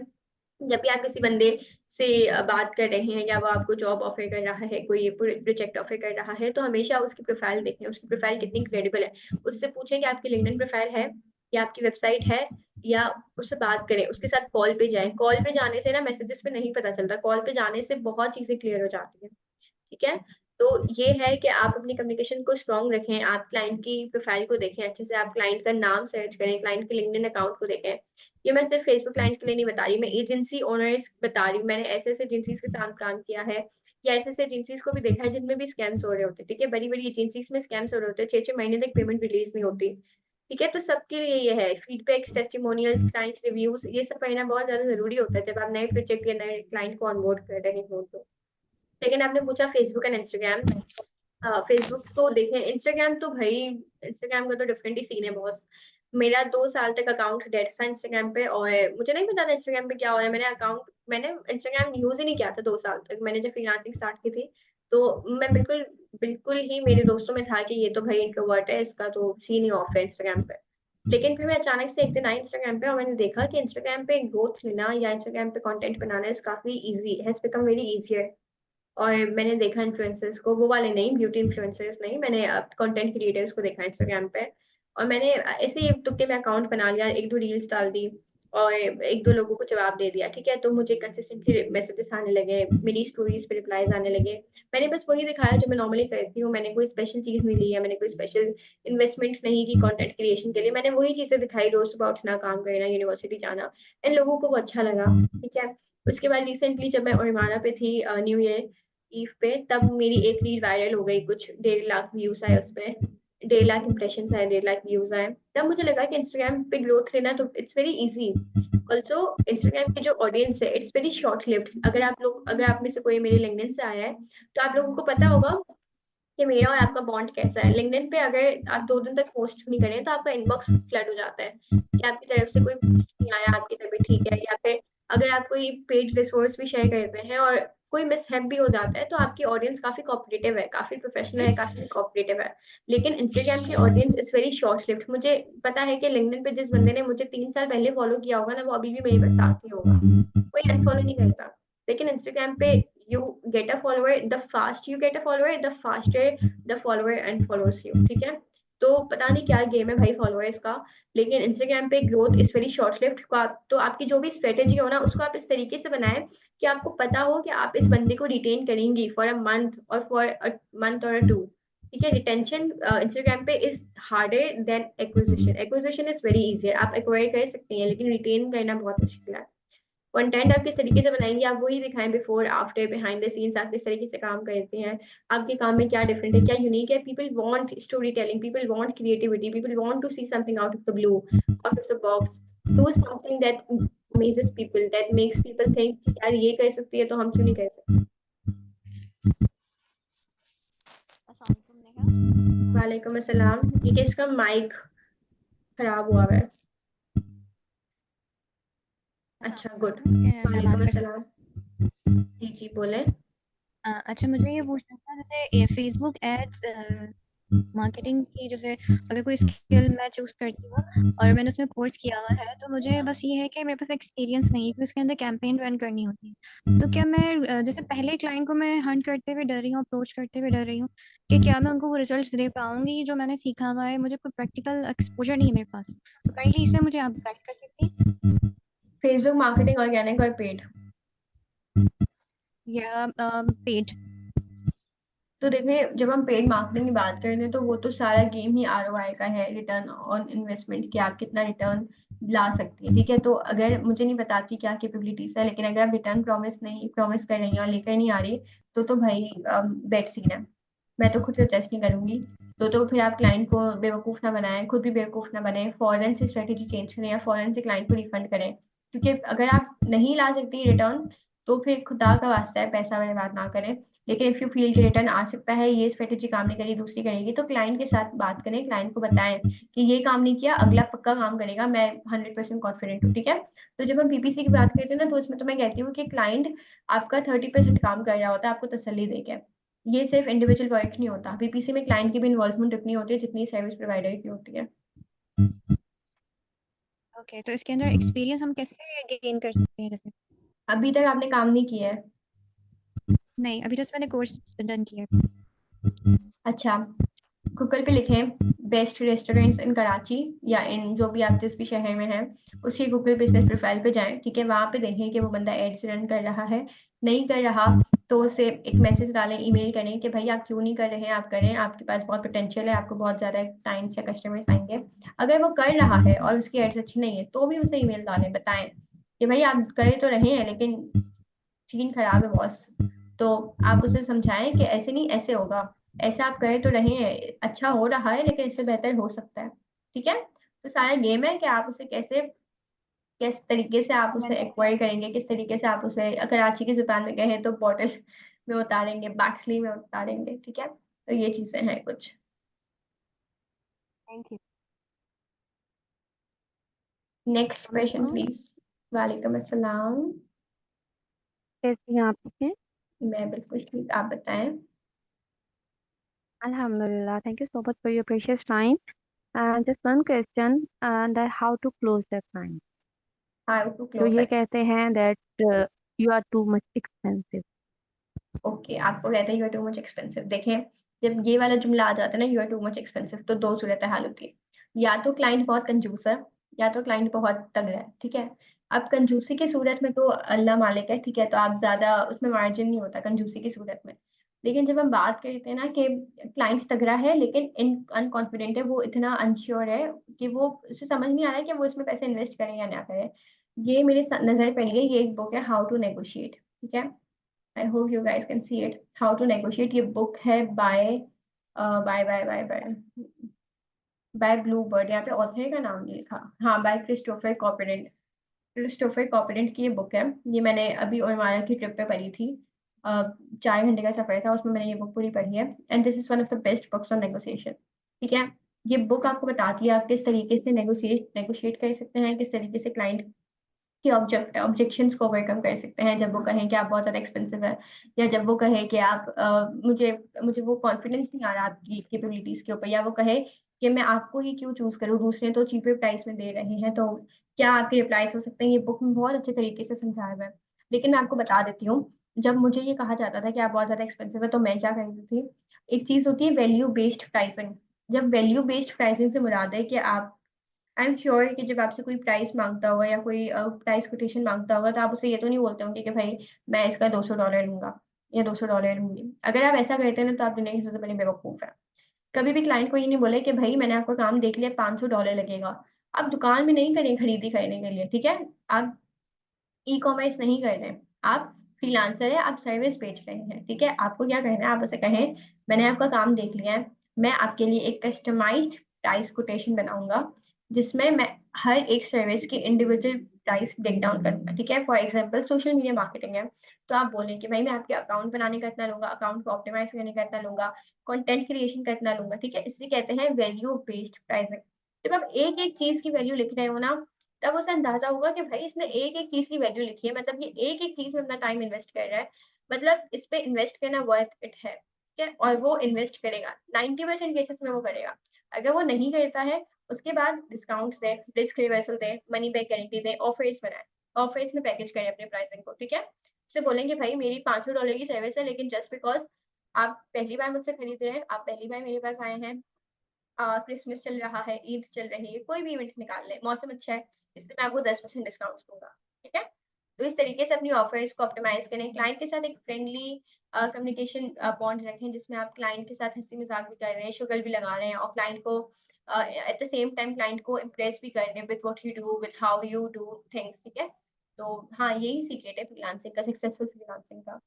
जब भी आप किसी बंदे से बात कर रहे हैं या वो आपको जॉब ऑफर कर रहा है, कोई प्रोजेक्ट ऑफर कर रहा है, तो हमेशा उसकी प्रोफाइल देखें, उसकी प्रोफाइल कितनी क्रेडिबल है। उससे पूछें कि आपकी लिंक्डइन प्रोफाइल है या आपकी वेबसाइट है, या उससे बात करें, उसके साथ कॉल पे जाएं। कॉल पे जाने से ना मैसेजेस पे नहीं पता चलता, कॉल पे जाने से बहुत चीजें क्लियर हो जाती है। ठीक है, तो ये है कि आप अपनी कम्युनिकेशन को स्ट्रॉन्ग रखें, आप क्लाइंट की प्रोफाइल को देखें अच्छे से, आप क्लाइंट का नाम सर्च करें, क्लाइंट के लिंक्डइन अकाउंट को देखें। ये मैं सिर्फ फेसबुक क्लाइंट के लिए नहीं बता रही, मैं एजेंसी ओनर्स बता रही हूँ। मैंने ऐसे ऐसे एजेंसीज के साथ काम किया है, या ऐसे ऐसे एजेंसीज को भी देखा है जिनमें भी स्कैम्स हो रहे होते हैं। ठीक है, बड़ी बड़ी एजेंसीज में स्कैम्स हो रहे होते हैं, 6-6 महीने तक पेमेंट रिलीज नहीं होती। ठीक है, तो सबके लिए ये है, फीडबैक्स, टेस्टिमोनियल्स, क्लाइंट रिव्यूज, ये सब पढ़ना बहुत ज्यादा जरूरी होता है जब आप नए प्रोजेक्ट या नए क्लाइंट को ऑनबोर्ड कर रहे हो। तो लेकिन आपने पूछा फेसबुक एंड इंस्टाग्राम, फेसबुक तो देखें, इंस्टाग्राम तो भाई, इंस्टाग्राम का तो डिफरेंट ही सीन है बहुत। मेरा 2 साल तक अकाउंट डेड था इंस्टाग्राम पे, और मुझे नहीं पता था इंस्टाग्राम पे क्या हो रहा है। मैंने इंस्टाग्राम यूज ही नहीं किया था 2 साल तक, मैंने जब फ्रीलांसिंग स्टार्ट की थी। तो मैं बिल्कुल बिल्कुल ही मेरे दोस्तों में था कि ये तो भाई इंट्रोवर्ट है, इसका तो सीन ही ऑफ है इंस्टाग्राम पे। लेकिन फिर मैं अचानक से एक दिन आई इंस्टाग्राम पे, और मैंने देखा कि इंस्टाग्राम पे ग्रोथ लेना या इंस्टाग्राम पे कंटेंट बनाना इज काफी easy, has become very easier. और मैंने देखा इन्फ्लुएंसर्स को, वो वाले नहीं, ब्यूटी इन्फ्लुएंसर्स नहीं, मैंने कंटेंट क्रिएटर्स को देखा इंस्टाग्राम पे। और मैंने ऐसे ही तुक्के में अकाउंट बना लिया, 1-2 रील्स डाल दी और 1-2 लोगों को जवाब दे दिया। ठीक है, तो मुझे कंसिस्टेंटली मैसेजेस आने लगे, मेरी स्टोरीज पे रिप्लाईज आने लगे। मैंने बस वही दिखाया जो मैं नॉर्मली करती हूँ, मैंने कोई स्पेशल चीज नहीं ली है, मैंने कोई स्पेशल इन्वेस्टमेंट नहीं की कंटेंट क्रिएशन के लिए। मैंने वही चीजें दिखाई, रोज सुबह उठना, काम करना, यूनिवर्सिटी जाना, इन लोगों को वो अच्छा लगा। ठीक है, उसके बाद रिसेंटली जब मैं ओरमाना पे थी न्यू ईयर ईव पे, तब मेरी एक रील वायरल हो गई, कुछ 1.5 लाख व्यूज आए उस पे, 1.5 लाख इंप्रेशन आए, 1.5 लाख व्यूज आए। तब मुझे लगा कि इंस्टाग्राम पे ग्रोथ लेना तो it's very easy. Also Instagram की जो ऑडियंस है इट्स वेरी शॉर्ट लिव्ड। अगर आप में से कोई मेरे लिंक्डइन से आया है, तो आप लोगों को पता होगा कि मेरा और आपका बॉन्ड कैसा है। लिंक्डइन पे अगर आप 2 दिन तक पोस्ट नहीं करें तो आपका इनबॉक्स फ्लड हो जाता है कि आपकी तरफ से कोई post नहीं आया, आपकी तबीयत ठीक है, या फिर अगर आप कोई पेड रिसोर्स भी शेयर करते हैं और कोई मिसहैप भी हो जाता है, तो आपकी ऑडियंस काफी कोऑपरेटिव है, काफी प्रोफेशनल है, काफी कोऑपरेटिव है। लेकिन इंस्टाग्राम की audience is very short lived. मुझे पता है कि लिंक्डइन पे जिस बंदे ने मुझे 3 साल पहले फॉलो किया होगा ना, वो अभी भी मेरे साथ ही होगा, कोई अनफॉलो नहीं करता। लेकिन इंस्टाग्राम पे you get a follower, the fast you get a follower, the faster the follower unfollows you। ठीक है, तो पता नहीं क्या गेम है भाई फॉलोअर्स का। लेकिन इंस्टाग्राम पे growth is very short lived. तो आपकी जो भी स्ट्रेटेजी हो ना, उसको आप इस तरीके से बनाएं कि आपको पता हो कि आप इस बंदे को रिटेन करेंगी फॉर अ मंथ और फॉर अ मंथ और 2। ठीक है, रिटेंशन इंस्टाग्राम पे is harder than acquisition. Acquisition is very easy, आप एक्वायर कर सकती हैं, लेकिन रिटेन करना बहुत मुश्किल है। कंटेंट आप किस तरीके से बनाएंगे, आप वही दिखाएं, before after behind the scenes आप किस तरीके से काम करते हैं, आपके काम में क्या डिफरेंट है, क्या यूनिक है। People want story telling, people want creativity, people want to see something out of the blue, out of the box, do something that amazes people, that makes people think यार ये कर सकती है तो हम क्यों नहीं कर सकते। वालेकुम अस्सलाम। ये किसका माइक खराब हुआ है? अच्छा, गुड। वालेकुम अस्सलाम। जी जी बोले। अच्छा, मुझे ये पूछना था, जैसे फेसबुक एड्स मार्केटिंग की, जैसे अगर कोई स्किल मैं चूज करती हूँ और मैंने उसमें कोर्स किया हुआ है, तो मुझे बस ये है कि मेरे पास एक्सपीरियंस नहीं है कि उसके अंदर कैंपेन रन करनी होती है। तो क्या मैं जैसे पहले क्लाइंट को मैं हंट करते हुए डर रही हूँ, अप्रोच करते हुए डर रही हूँ कि क्या मैं उनको वो रिजल्ट्स दे पाऊंगी जो मैंने सीखा हुआ है, मुझे कोई प्रैक्टिकल एक्सपोजर नहीं है मेरे पास। तो काइंडली इसमें मुझे आप गाइड कर सकती हैं? फेसबुक मार्केटिंग ऑर्गेनिक और पेड? या पेड? तो देखें, जब हम पेड मार्केटिंग की बात करते हैं तो वो तो सारा गेम ही आरओआई का है, रिटर्न ऑन इन्वेस्टमेंट, कि आप कितना रिटर्न ला सकती हैं। ठीक है, तो अगर मुझे नहीं पता आपकी क्या कैपेबिलिटीज है, लेकिन अगर आप रिटर्न प्रॉमिस कर रही हैं और लेकर नहीं आ रही, तो भाई बेड सीन है। मैं तो खुद से टेस्ट नहीं करूंगी। तो फिर आप क्लाइंट को बेवकूफ ना बनाएं, खुद भी बेवकूफ ना बने, फॉरन से स्ट्रेटेजी चेंज करें या फॉरन से क्लाइंट को रिफंड करें। क्योंकि अगर आप नहीं ला सकती रिटर्न, तो फिर खुदा का वास्ता है पैसा बर्बाद ना करें। लेकिन इफ यू फील कि रिटर्न आ सकता है, ये स्ट्रेटेजी काम नहीं करी, दूसरी करेगी, तो क्लाइंट के साथ बात करें, क्लाइंट को बताएं कि ये काम नहीं किया, अगला पक्का काम करेगा, मैं 100% कॉन्फिडेंट हूँ, ठीक है। तो जब हम पीपीसी की बात करते हैं ना, तो इसमें तो मैं कहती हूँ कि क्लाइंट आपका 30% काम कर रहा होता है आपको तसल्ली देके। ये सिर्फ इंडिविजुअल वर्क नहीं होता, पीपीसी में क्लाइंट की भी इन्वॉल्वमेंट उतनी होती है जितनी सर्विस प्रोवाइडर की होती है। ओके, तो इसके अंदर एक्सपीरियंस हम कैसे गेन कर सकते हैं? जैसे अभी तक आपने काम नहीं किया है? नहीं, अभी जस्ट मैंने कोर्स डन किया है। अच्छा, गूगल पे लिखें बेस्ट रेस्टोरेंट्स इन कराची, या इन जो भी आप जिस भी शहर में हैं उसके गूगल बिजनेस प्रोफाइल पे जाएं, ठीक है। वहां पे देखें कि वो बंदा एड्स रन कर रहा है, नहीं कर रहा तो उसे एक मैसेज डालें, ईमेल करें कि भाई आप क्यों नहीं कर रहे हैं, आप करें, आपके पास बहुत पोटेंशियल है, आपको बहुत ज्यादा क्लाइंट्स या कस्टमर्स आएंगे। अगर वो कर रहा है और उसकी एड्स अच्छी नहीं है तो भी उसे ईमेल डालें, बताएं कि भाई आप कर तो रहे हैं लेकिन सीन खराब है बॉस। तो आप उसे समझाएं कि ऐसे नहीं, ऐसे होगा, ऐसा आप कह तो रहे हैं, अच्छा हो रहा है लेकिन इससे बेहतर हो सकता है, ठीक है। तो सारा गेम है कि आप उसे कैसे, किस तरीके से आप उसे कन्विंस एक्वायर करेंगे, किस तरीके से आप उसे, कराची की जुबान में कहें तो बॉटल में उतारेंगे, बाटली में उतारेंगे, ठीक है। तो ये चीजें हैं कुछ। Thank you. Next question please. वालेकुम अस्सलाम। कैसी हैं आप? ठीक है? मैं बिल्कुल ठीक, आप बताएं। Alhamdulillah. Thank you so much for your precious time. And just one question, and that how to close that client. How to जो क्लोज ये इट। कहते हैं that you are too much expensive. Okay, आपको कहते हैं you are too much expensive. देखें, जब ये वाला जुमला आ जाता है ना, you are too much expensive, तो दो सूरत हाल होती है। या तो क्लाइंट बहुत कंजूस है, या तो क्लाइंट बहुत तगड़ा है, ठीक है। अब कंजूसी की सूरत में तो अल्लाह मालिक है, ठीक है, तो आप ज्यादा उसमें मार्जिन नहीं होता कंजूसी की सूरत में। लेकिन जब हम बात करते हैं ना कि क्लाइंट तगड़ा है लेकिन अनकॉन्फिडेंट है, वो इतना अनश्योर है कि वो, उसे समझ नहीं आ रहा है कि वो इसमें पैसे इन्वेस्ट करें या ना करें, ये मेरे नजर पड़ी है। ये एक बुक है हाउ टू नेगोशिएट, ठीक है। I hope you guys can see it. How to negotiate, ये बुक है बाय ब्लू बर्ड। यहाँ पे ऑथर का नाम नहीं लिखा, हाँ, बाय क्रिस्टोफर कॉपरेंट। क्रिस्टोफर कॉपरेंट की ये बुक है, ये मैंने अभी ओमारा की ट्रिप पे पढ़ी थी। 4 घंटे का सफर था, उसमें मैंने ये बुक पूरी पढ़ी है, and this is one of the best books on negotiation, ठीक है। ये बुक आपको बताती है आप किस तरीके से नेगोशिएट कर सकते हैं, किस तरीके से क्लाइंट कि ऑब्जेक्शंस को ओवरकम कर सकते हैं जब वो कहें कि आप बहुत ज़्यादा एक्सपेंसिव है, या जब वो कहे कि आप मुझे मुझे वो कॉन्फिडेंस नहीं आ रहा आपकी कैपेबिलिटीज़ के ऊपर, या वो कहे कि मैं आपको ही क्यों चूज़ करूँ, दूसरे तो चीपर प्राइस में दे रहे हैं, तो क्या आपके रिप्लाईज हो सकते हैं। ये बुक में बहुत अच्छे तरीके से समझाया हुआ है। लेकिन मैं आपको बता देती हूँ, जब मुझे ये कहा जाता था कि आप बहुत ज़्यादा एक्सपेंसिव है, तो मैं क्या करती थी, एक चीज़ होती है वैल्यू बेस्ड प्राइसिंग। जब वैल्यू बेस्ड प्राइसिंग से मुराद है कि आप, आई एम श्योर कि जब आपसे कोई प्राइस मांगता होगा या कोई प्राइस कोटेशन मांगता होगा, तो आप उसे ये तो नहीं बोलते होंगे कि भाई मैं इसका $200 लूंगा या $200 लूंगी। अगर आप ऐसा कहते हैं ना, तो आप दुनिया की सबसे बड़ी बेवकूफ है। कभी भी क्लाइंट को ये नहीं बोले कि भाई मैंने आपका काम देख लिया, $500 लगेगा। आप दुकान में नहीं करें खरीदी करने के लिए, ठीक है। आप ई कॉमर्स नहीं कर रहे हैं, आप फ्रीलांसर है, आप सर्विस बेच रहे हैं, ठीक है। आपको क्या करना है, आप उसे कहें मैंने आपका काम देख लिया है, मैं आपके लिए एक कस्टमाइज्ड प्राइस कोटेशन बनाऊंगा, जिसमें मैं हर एक सर्विस की इंडिविजुअल प्राइस ब्रेक डाउन करूंगा, ठीक है। For example social media marketing है, तो आप बोलें कि भाई मैं आपके अकाउंट बनाने का इतना लूंगा, अकाउंट को ऑप्टिमाइज करने का इतना लूंगा, कंटेंट क्रिएशन का इतना लूंगा, ठीक है। इसे कहते हैं वैल्यू बेस्ड प्राइसिंग। जब आप एक एक चीज की वैल्यू लिख रहे हो ना, तब उसे अंदाजा होगा कि भाई इसने एक एक चीज की वैल्यू लिखी है, मतलब ये एक एक चीज में अपना टाइम इन्वेस्ट कर रहा है, मतलब इस पे इन्वेस्ट करना वर्थ इट है, ठीक है। और वो इन्वेस्ट करेगा, 90% केसेस में वो करेगा। अगर वो नहीं करता है, उसके बाद डिस्काउंट दे, रिस्क रिवर्सल दे, मनी बैक गारंटी दे, ऑफर्स बनाए, ऑफर्स में पैकेज करें अपने प्राइसिंग को, ठीक है। उसे बोलेंगे भाई मेरी $500 की सर्विस है, लेकिन जस्ट बिकॉज आप पहली बार मुझसे खरीद रहे हैं, आप पहली बार मेरे पास आए हैं, क्रिसमस चल रहा है, ईद चल रही है, कोई भी इवेंट निकाल ले, मौसम अच्छा है, इससे मैं आपको 10% डिस्काउंट दूंगा, ठीक है। तो इस तरीके से अपनी ऑफर्स को ऑप्टिमाइज करें, क्लाइंट के साथ एक फ्रेंडली कम्युनिकेशन बॉन्ड रखें, जिसमें आप क्लाइंट के साथ हंसी मजाक भी कर रहे हैं, शुगर भी लगा रहे हैं, और क्लाइंट को at the same time client को इम्प्रेस भी कर रहे हैं with what you do, with how you do things, ठीक है। तो हाँ, यही सीक्रेट है फ्रीलांसिंग का, सक्सेसफुल फ्रीलांसिंग का।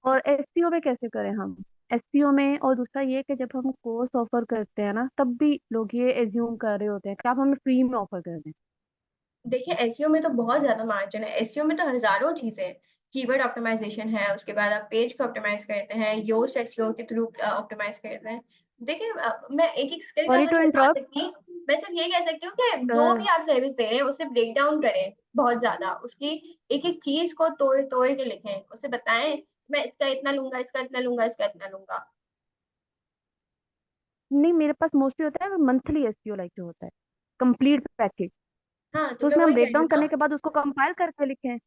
और एसईओ में कैसे करें हम? एसईओ में, और दूसरा ये कि जब हम कोर्स ऑफर करते हैं ना, तब भी लोग ये एज्यूम कर रहे होते हैं कि आप हमें फ्री में ऑफर कर दें। देखिए एसईओ में तो बहुत ज्यादा मार्जिन है, एसईओ में तो हजारों चीजें हैं कीवर्ड ऑप्टिमाइजेशन है, उसके बाद आप पेज को ऑप्टिमाइज करते हैं, योस्ट एसईओ के थ्रू ऑप्टिमाइज करते हैं। देखिए मैं एक स्किल का सॉरी तो टू नहीं बता इंटरप्ट सकती, मैं सिर्फ ये कह सकती हूँ कि जो सर। भी आप सर्विस दे रहे हैं उसे ब्रेक डाउन करें बहुत ज्यादा, उसकी एक एक चीज को तोड़ तोड़ के लिखें, उसे बताएं मैं इसका इतना लूंगा, इसका इतना लूंगा, इसका इतना लूंगा। नहीं, मेरे पास मोस्टली होता है मंथली एसईओ, लाइक जो होता है कंप्लीट पैकेज, हाँ तो तो मैं उसमें हम वही कह ब्रेक रही हूँ डाउन ना, करने के बाद उसको कंपाइल करके लिखें।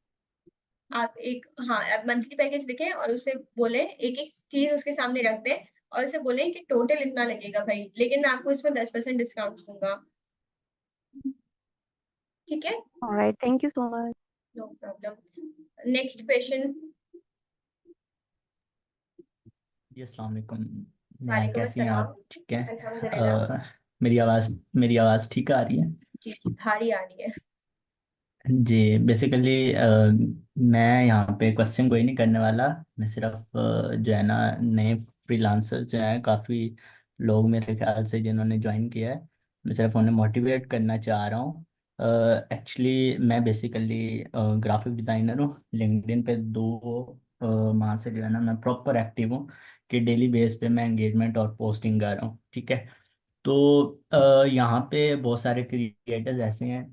आप एक हाँ आप मंथली पैकेज लिखें और उसे बोले एक एक चीज उसके सामने रख दें और उसे बोले कि टोटल इतना लगेगा भाई, लेकिन मैं आपको इसमें 10% डिस्काउंट दूंगा। ठीक है, alright, thank you so much. No problem. Next question. जी अस्सलाम वालेकुम। नेहा वालेकुम कैसी हैं अस्सलाम। आप? ठीक है। अल्हम्दुलिल्लाह। मेरी आवाज़ ठीक आ रही है? जी जी भारी आ रही है। जी बेसिकली मैं यहाँ पे क्वेश्चन कोई नहीं करने वाला। मैं सिर्फ जो है ना, नए फ्रीलांसर जो हैं काफ़ी लोग मेरे ख्याल से जिन्होंने ज्वाइन किया है, मैं सिर्फ उन्हें मोटिवेट करना चाह रहा हूँ। एक्चुअली मैं बेसिकली ग्राफिक डिज़ाइनर हूँ। लिंक्डइन पे 2 माह से जो है ना मैं प्रॉपर एक्टिव हूँ कि डेली बेस पे मैं एंगेजमेंट और पोस्टिंग कर रहा हूँ। ठीक है। तो यहाँ पे बहुत सारे क्रिएटर्स ऐसे हैं,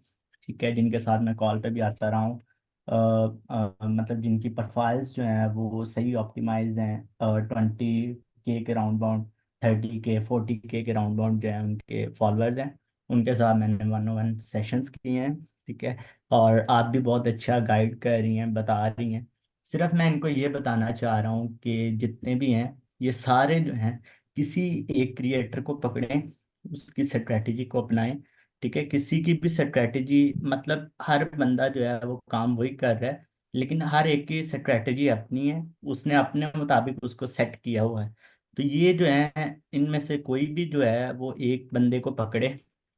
ठीक है, जिनके साथ मैं कॉल पे भी आता रहा हूँ। मतलब जिनकी प्रोफाइल्स जो हैं वो सही ऑप्टिमाइज हैं। 20K के राउंड बाउंड, 30K 40K के राउंड बाउंड जो है उनके फॉलोअर्स हैं। उनके साथ मैंने 1-on-1 सेशंस किए हैं। ठीक है। और आप भी बहुत अच्छा गाइड कर रही हैं, बता रही हैं। सिर्फ मैं इनको ये बताना चाह रहा हूँ कि जितने भी हैं ये सारे जो हैं किसी एक क्रिएटर को पकड़ें, उसकी स्ट्रेटेजी को अपनाएं। ठीक है। किसी की भी स्ट्रेटेजी, मतलब हर बंदा जो है वो काम वही कर रहा है, लेकिन हर एक की स्ट्रेटेजी अपनी है, उसने अपने मुताबिक उसको सेट किया हुआ है। तो ये जो है इनमें से कोई भी जो है वो एक बंदे को पकड़े,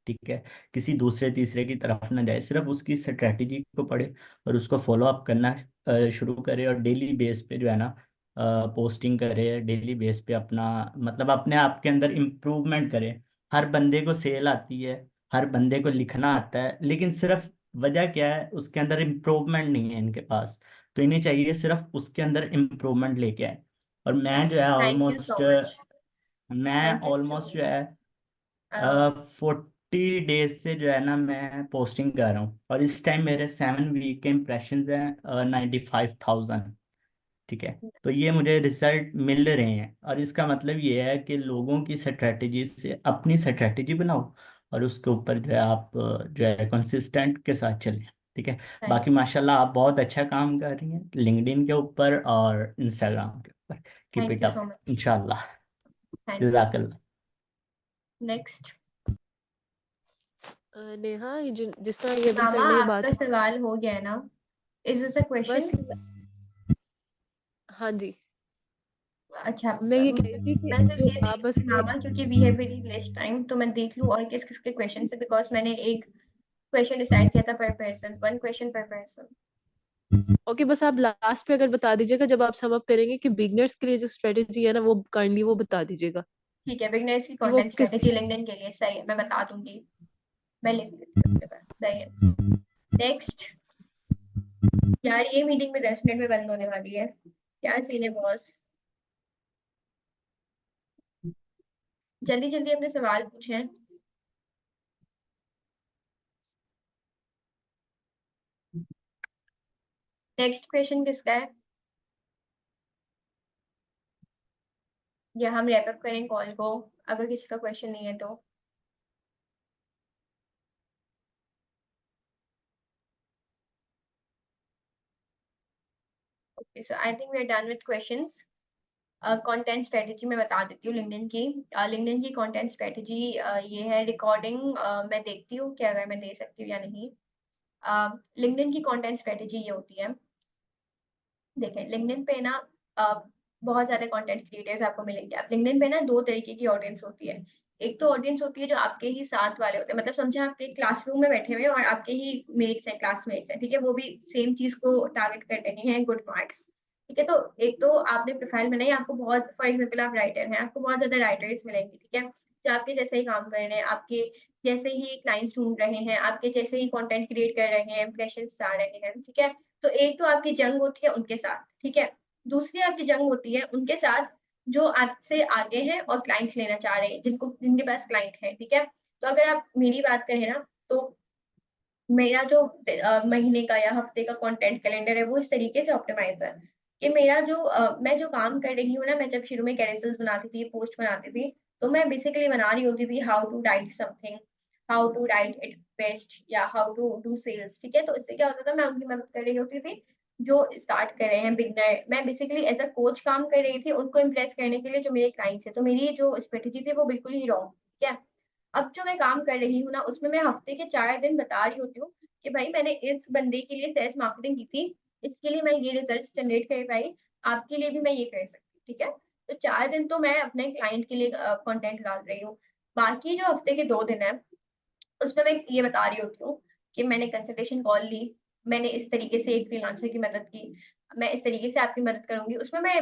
ठीक है, किसी दूसरे तीसरे की तरफ ना जाए, सिर्फ उसकी स्ट्रेटेजी को पढ़े और उसको फॉलो अप करना शुरू करे, और डेली बेस पे जो है ना पोस्टिंग करे, डेली बेस पे अपना मतलब अपने आप के अंदर इम्प्रूवमेंट करे। हर बंदे को सेल आती है, हर बंदे को लिखना आता है, लेकिन सिर्फ वजह क्या है, उसके अंदर इम्प्रूवमेंट नहीं है इनके पास। तो इन्हें चाहिए सिर्फ उसके अंदर इम्प्रूवमेंट लेके आए। और थैंक यू सो मच। मैं थैंक यू सो ऑलमोस्ट जो है मच। 40 डेज से जो है ना मैं पोस्टिंग कर रहा हूँ, और इस टाइम मेरे 7 वीक के इम्प्रेशन हैं 95,000। ठीक है। तो ये मुझे रिजल्ट मिल रहे हैं, और इसका मतलब ये है कि लोगों की स्ट्रेटजी से अपनी स्ट्रेटजी बनाओ, और उसके ऊपर जो है आप जो है कंसिस्टेंट के साथ चलें। ठीक है। थैंक बाकी माशाल्लाह आप बहुत अच्छा काम कर रही हैं लिंक्डइन के ऊपर और इंस्टाग्राम के ऊपर। Keep it you so up much. इंशाल्लाह। Thank you. जज़ाकल्लाह। नेक्स्ट। नेहा, जिस तरह ये अभी मामा सर ने ये आपका बात, सवाल हो गया है ना? इज दिस अ बस क्वेश्चन? हाँ जी, अच्छा मैं ये कह रही थी मैं कि सिर्फ जो ये आप देख बस रही थी ये, मामा, क्योंकि we have very less time, तो मैं देख लूं और किस किस के क्वेश्चन है, बिकॉज मैंने एक क्वेश्चन डिसाइड किया था पर पर्सन, 1 क्वेश्चन पर पर्सन। ओके, बस आप लास्ट पे अगर बता दीजिएगा जब आप सम अप करेंगे कि बिगनर्स के लिए जो स्ट्रेटेजी है ना वो काइंडली वो बता दीजिएगा ठीक है, बिगनर्स की कि वो कंटेंट किस। स्ट्रेटेजी लिंक्डइन के लिए सही है, मैं बता दूंगी, मैं लिख लेती हूँ अपने पास, सही है। नेक्स्ट। यार ये मीटिंग में 10 मिनट में बंद होने वाली है, क्या सीन है बॉस? जल्दी जल्दी अपने सवाल पूछें। नेक्स्ट क्वेश्चन किसका है, या हम रैप अप करें कॉल को अगर किसी का क्वेश्चन नहीं है तो? Okay so I think we are done with questions. Content strategy मैं बता देती हूँ लिंक्डइन की। लिंक्डइन की कंटेंट स्ट्रेटजी ये है, रिकॉर्डिंग मैं देखती हूँ कि अगर मैं दे सकती हूँ या नहीं। लिंक्डइन की कंटेंट स्ट्रेटजी ये होती है, देखें लिंक्डइन पे ना बहुत ज्यादा कंटेंट क्रिएटर्स आपको मिलेंगे। आप लिंक्डइन पे ना 2 तरीके की ऑडियंस होती है। एक तो ऑडियंस होती है जो आपके ही साथ वाले होते हैं, मतलब समझे आपके क्लासरूम में बैठे हुए हैं और आपके ही मेट्स हैं, क्लासमेट्स हैं, ठीक है, वो भी सेम चीज को टारगेट कर रहे हैं, गुड मार्क्स। ठीक है, तो एक तो आपने प्रोफाइल बनाई, आपको बहुत, फॉर एग्जाम्पल आप राइटर हैं, आपको बहुत ज्यादा राइटर्स मिलेंगे, ठीक है, जो आपके जैसे ही काम कर रहे हैं, आपके जैसे ही क्लाइंट्स ढूंढ रहे हैं, आपके जैसे ही कंटेंट क्रिएट कर रहे हैं, इंप्रेशंस आ रहे हैं, ठीक है। तो एक तो आपकी जंग होती है उनके साथ, ठीक है। दूसरी आपकी जंग होती है उनके साथ जो आपसे आगे हैं और क्लाइंट लेना चाह रहे हैं, जिनके पास क्लाइंट है, ठीक है। तो अगर आप मेरी बात करें ना, तो मेरा जो महीने का या हफ्ते का कंटेंट कैलेंडर है वो इस तरीके से ऑप्टिमाइज है कि मेरा जो मैं जो काम कर रही हूँ ना, मैं जब शुरू में कैरेसल्स बनाती थी, पोस्ट बनाती थी, तो मैं बेसिकली बना रही होती थी how to write something, how to write it best, या हाउ टू डू सेल्स, ठीक है। तो इससे क्या होता था, मैं उनकी मदद कर रही होती थी जो स्टार्ट कर रहे हैं, बिगनर। मैं बेसिकली एज अ कोच काम कर रही थी उनको इम्प्रेस करने के लिए जो मेरे क्लाइंट्स है। तो मेरी जो स्ट्रेटेजी थी वो बिल्कुल ही रॉन्ग, ठीक है। अब जो मैं काम कर रही हूँ ना, उसमें मैं हफ्ते के 4 दिन बता रही होती हूँ कि भाई मैंने इस बंदे के लिए सेल्स मार्केटिंग की थी, इसके लिए मैं ये रिजल्ट्स जनरेट कर पाई, आपके लिए भी मैं ये कर सकती हूँ, ठीक है। तो 4 दिन तो मैं अपने क्लाइंट के लिए कंटेंट डाल रही हूँ। बाकी जो हफ्ते के 2 दिन है उसमें मैं ये बता रही होती हूँ कि मैंने कंसल्टेशन कॉल ली, मैंने इस तरीके से एक फ्रीलांसर की मदद की, मैं इस तरीके से आपकी मदद करूंगी। उसमें मैं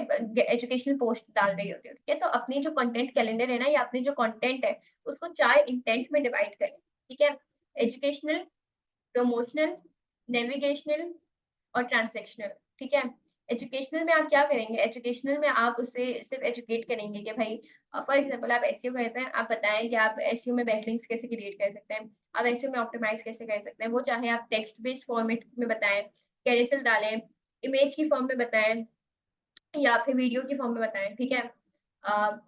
एजुकेशनल पोस्ट डाल रही होती हूँ, ठीक है। तो अपनी जो कंटेंट कैलेंडर है ना, या अपनी जो कंटेंट है उसको 4 इंटेंट में डिवाइड करें, ठीक है। एजुकेशनल, प्रमोशनल, नेविगेशनल और ट्रांजैक्शनल, ठीक है। एजुकेशनल में आप क्या करेंगे, एजुकेशनल में आप उसे सिर्फ एजुकेट करेंगे कि भाई फॉर एग्जांपल आप एसईओ करते हैं, आप बताएं कि आप एसईओ में बैकलिंक्स कैसे क्रिएट कर सकते हैं, आप एसईओ में ऑप्टिमाइज कैसे कर सकते हैं। वो चाहे आप टेक्स्ट बेस्ड फॉर्मेट में बताएं, कैरेसल डालें, इमेज की फॉर्म में बताएं, या फिर वीडियो की फॉर्म में बताएं, ठीक है।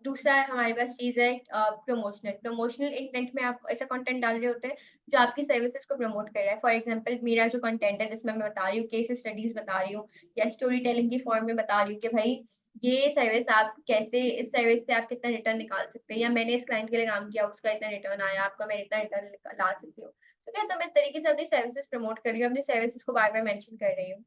दूसरा है हमारे पास चीज है प्रमोशनल। प्रमोशनल इंटेंट में आप ऐसा कंटेंट डाल रहे होते हैं जो आपकी सर्विसेज को प्रमोट कर रहा है। फॉर एग्जांपल मेरा जो कंटेंट है जिसमें मैं बता रही हूँ, केस स्टडीज बता रही हूँ, या स्टोरी टेलिंग की फॉर्म में बता रही हूँ कि भाई ये सर्विस आप कैसे, इस सर्विस से आप कितना रिटर्न निकाल सकते हैं, या मैंने इस क्लाइंट के लिए काम किया उसका इतना रिटर्न आया, आपका मैं इतना रिटर्न ला सकती हूँ। तो क्या, तो मैं इस तरीके से अपनी सर्विसेज प्रमोट कर रही हूँ, अपनी सर्विसेज को बार बार मेंशन कर रही हूँ,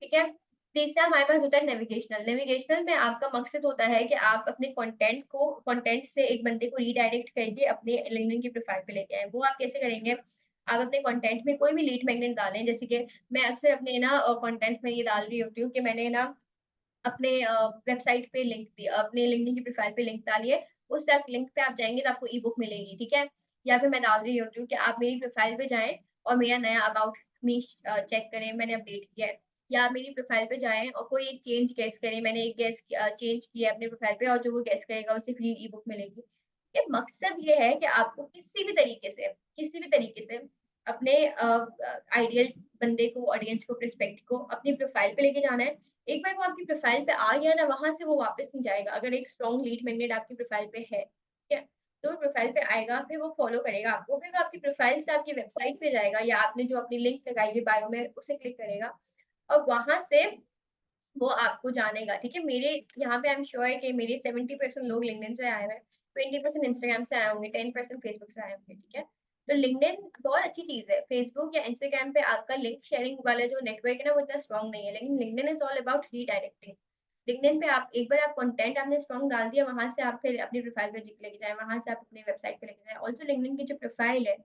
ठीक है। तीसरा हमारे पास होता है नेविगेशनल। नेविगेशनल में आपका मकसद होता है कि आप अपने कंटेंट से एक बंदे को रीडायरेक्ट करके अपने लिंक्डइन की प्रोफाइल पे लेके आए। वो आप कैसे करेंगे, आप अपने कंटेंट में कोई भी लीड मैग्नेट डालें। जैसे कि मैं अक्सर अपने ना कंटेंट में ये डाल रही होती हूँ कि मैंने ना अपने वेबसाइट पे लिंक दिया, अपने लिंक्डइन की प्रोफाइल पे लिंक डालिए, उस लिंक पे आप जाएंगे तो आपको ई बुक मिलेगी, ठीक है। या फिर मैं डाल रही होती हूँ कि आप मेरी प्रोफाइल पे जाएं और मेरा नया अबाउट मी चेक करें, मैंने अपडेट किया है। या आप मेरी प्रोफाइल पे जाएं और कोई एक चेंज गेस करें, मैंने एक गेस चेंज किया है अपने प्रोफाइल पे, और जो वो गेस करेगा उसे फ्री ई बुक मिलेगी। ये मकसद ये है कि आपको किसी भी तरीके से अपने आइडियल बंदे को, ऑडियंस को, प्रोस्पेक्ट को अपनी प्रोफाइल पे लेके जाना है। एक बार वो आपकी प्रोफाइल पे आ गया ना, वहां से वो वापस नहीं जाएगा। अगर एक स्ट्रॉन्ग लीड मैग्नेट आपकी प्रोफाइल पे है, ठीक है, तो प्रोफाइल पे आएगा, फिर वो फॉलो करेगा आपको, फिर वो आपकी प्रोफाइल से आपकी वेबसाइट पे जाएगा, या आपने जो अपनी लिंक लगाई है बायो में उसे क्लिक करेगा, और वहां से वो आपको जानेगा, ठीक है। मेरे यहाँ पे आई एम श्योर है कि मेरे 70% लोग लिंक्डइन से आए हुए हैं, 20% इंस्टाग्राम से आए होंगे, 10% फेसबुक से आए होंगे, ठीक है। तो लिंक्डइन बहुत अच्छी चीज है। फेसबुक या इंस्टाग्राम पे आपका लिंक शेयरिंग वाला जो नेटवर्क है ना, वो इतना स्ट्रॉन्ग नहीं है, लेकिन LinkedIn is all about redirecting. LinkedIn पे आप एक बार आप कंटेंट आपने स्ट्रॉन्ग डाल दिया, वहां से आप फिर अपनी प्रोफाइल पे लेके जाए, वहां से आप अपनी वेबसाइट पे लेके जाए। ऑल्सो लिंक्डइन की जो प्रोफाइल है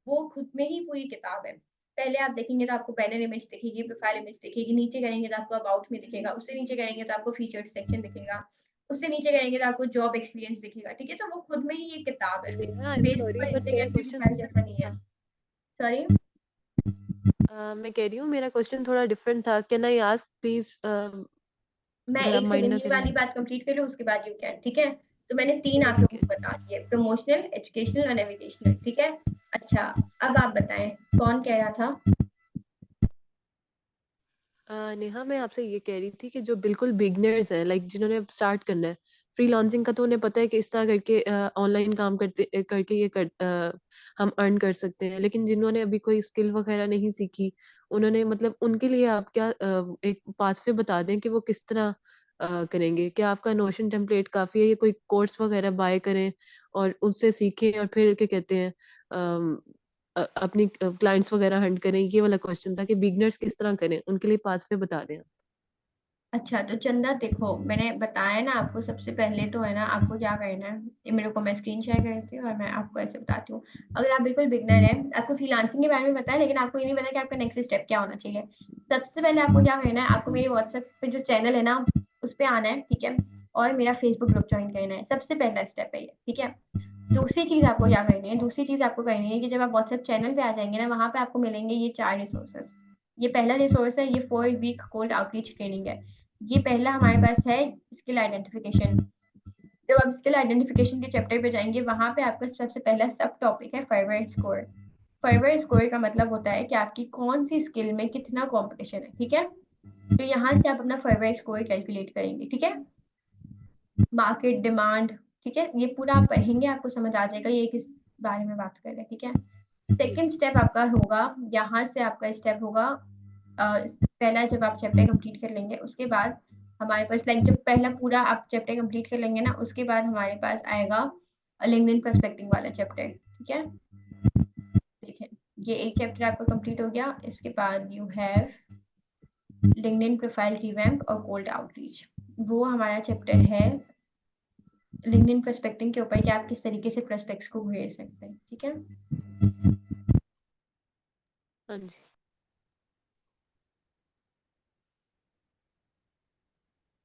वो खुद में ही पूरी किताब है। पहले आप देखेंगे तो आपको बैनर इमेज दिखेगी, प्रोफाइल इमेज दिखेगी, नीचे करेंगे तो आपको अबाउट में दिखेगा, उससे नीचे करेंगे तो आपको फीचर्ड सेक्शन दिखेगा, उससे नीचे करेंगे तो आपको जॉब एक्सपीरियंस दिखेगा, ठीक है। तो वो खुद में ही ये किताब है। Neha, I am Facebook sorry और बट मेरा इंस्टाग्राम की क्वेश्चन प्रोफाइल थोड़ा जैसा different नहीं है। था। सॉरी। मैं कह रही हूँ मेरा क्वेश्चन थोड़ा डिफरेंट था। Can I ask please? मैं अगर आप एक माइंड सेकंड ना ये करें। वाली बात कंप्लीट कर लूँ, उसके बाद यू कैन, ठीक है। तो मैंने 3 आप ठीक लोगों है। को बता दिए, प्रमोशनल, एजुकेशनल और नेविगेशनल, ठीक है। अच्छा, अब आप बताएं कौन कह रहा था। नेहा, मैं आपसे ये कह रही थी कि जो बिल्कुल बिगनर्स हैं, लाइक जिन्होंने अब स्टार्ट करना है फ्रीलांसिंग का, तो उन्हें पता है कि इस तरह करके ऑनलाइन काम करके हम अर्न कर सकते हैं। लेकिन जिन्होंने अभी कोई स्किल वगैरह नहीं सीखी, उन्होंने मतलब उनके लिए आप क्या एक पाथवे बता दें कि वो किस तरह करेंगे? क्या आपका नोशन टेम्पलेट काफी है, या कोई कोर्स वगैरह बाय करें और उससे सीखें और फिर क्या कहते हैं अपनी क्लाइंट्स वगैरह हंट करें? ये वाला क्वेश्चन था कि बिगनर्स किस तरह करें, उनके लिए पाथवे बता दें आप। अच्छा, तो चंदा देखो, मैंने बताया ना आपको, सबसे पहले तो है ना आपको क्या करना है, ये मेरे को मैं स्क्रीन शेयर करती हूँ और मैं आपको ऐसे बताती हूँ। अगर आप बिल्कुल बिगनर है, आपको फ्रीलांसिंग के बारे में पता है लेकिन आपको ये नहीं पता कि आपका नेक्स्ट स्टेप क्या होना चाहिए। सबसे पहले आपको क्या करना है, आपको मेरे व्हाट्सएप पे जो चैनल है ना उस पे आना है, ठीक है। और मेरा फेसबुक ग्रुप ज्वाइन करना है, सबसे पहला स्टेप है ये, ठीक है। दूसरी चीज आपको क्या करनी है, दूसरी चीज आपको करनी है कि जब आप व्हाट्सएप चैनल पे आ जाएंगे ना, वहां पे आपको मिलेंगे ये 4 रिसोर्सेस, ये पहला रिसोर्स है, ये 4 वीक कोल्ड आउटरीच ट्रेनिंग है। ये पहला हमारे पास है स्किल आइडेंटिफिकेशन। जब आप स्किल आइडेंटिफिकेशन के चैप्टर पे जाएंगे, वहां पे आपका सबसे पहला सब टॉपिक है फाइवर स्कोर। फाइवर स्कोर का मतलब होता है कि आपकी कौन सी स्किल में कितना कंपटीशन है, ठीक है। तो यहाँ से आप अपना फाइवर स्कोर कैलकुलेट करेंगे, ठीक है। मार्केट डिमांड, ठीक है, ये पूरा आप पढ़ेंगे, आपको समझ आ जाएगा ये किस बारे में बात कर रहे हैं, ठीक है। सेकेंड स्टेप आपका होगा, यहाँ से आपका स्टेप होगा पहला जब आप चैप्टर कंप्लीट कर लेंगे, उसके बाद हमारे पास लाइक जब पहला पूरा आप चैप्टर कंप्लीट कर लेंगे ना, उसके बाद हमारे पास आएगा लिंक्डइन प्रोस्पेक्टिंग वाला चैप्टर, ठीक है। देखिए ये एक चैप्टर आपका कंप्लीट हो गया। इसके बाद you have LinkedIn profile revamp और कोल्ड आउटरीच, वो हमारा चैप्टर है लिंक्डइन प्रोस्पेक्टिंग के ऊपर कि आप किस तरीके से प्रोस्पेक्ट्स को भेज सकते हैं, ठीक है। हाँ जी।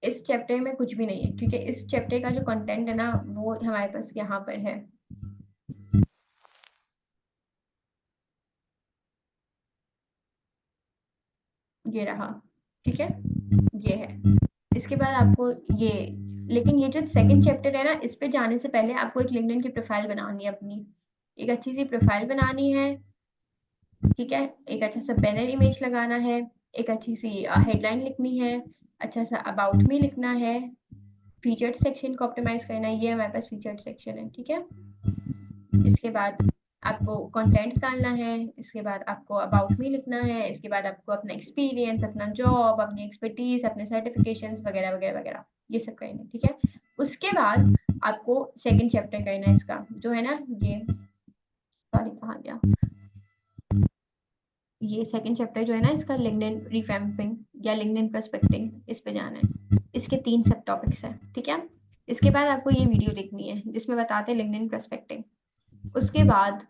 इस चैप्टर में कुछ भी नहीं है, ठीक है। इस चैप्टर का जो कंटेंट है ना, वो हमारे पास यहाँ पर है। ये रहा, ठीक है, ये है। इसके बाद आपको ये, लेकिन ये जो सेकंड चैप्टर है ना, इस पे जाने से पहले आपको एक लिंक्डइन की प्रोफाइल बनानी है अपनी, एक अच्छी सी प्रोफाइल बनानी है, ठीक है। एक अच्छा सा बैनर इमेज लगाना है, एक अच्छी सी हेडलाइन लिखनी है, अच्छा सा अबाउट मी लिखना है, फीचर्ड सेक्शन को ऑप्टिमाइज करना है, ये हमारे पास फीचर्ड सेक्शन है, ठीक है। इसके बाद आपको कंटेंट डालना है, इसके बाद आपको अबाउट मी लिखना है, इसके बाद आपको अपना एक्सपीरियंस, अपना जॉब, अपनी एक्सपर्टीज, अपने सर्टिफिकेशंस वगैरह वगैरह वगैरह ये सब करना है, ठीक है। उसके बाद आपको सेकंड चैप्टर करना है इसका, जो है ना ये, सॉरी कहाँ गया, ये सेकंड चैप्टर जो है ना इसका, लिंक्डइन रिवैम्पिंग या लिंक्डइन प्रोस्पेक्टिंग, इस पे जाना है। इसके 3 सब टॉपिक्स हैं, ठीक है। इसके बाद आपको ये वीडियो देखनी है जिसमें बताते हैं लिंक्डइन प्रोस्पेक्टिंग। उसके बाद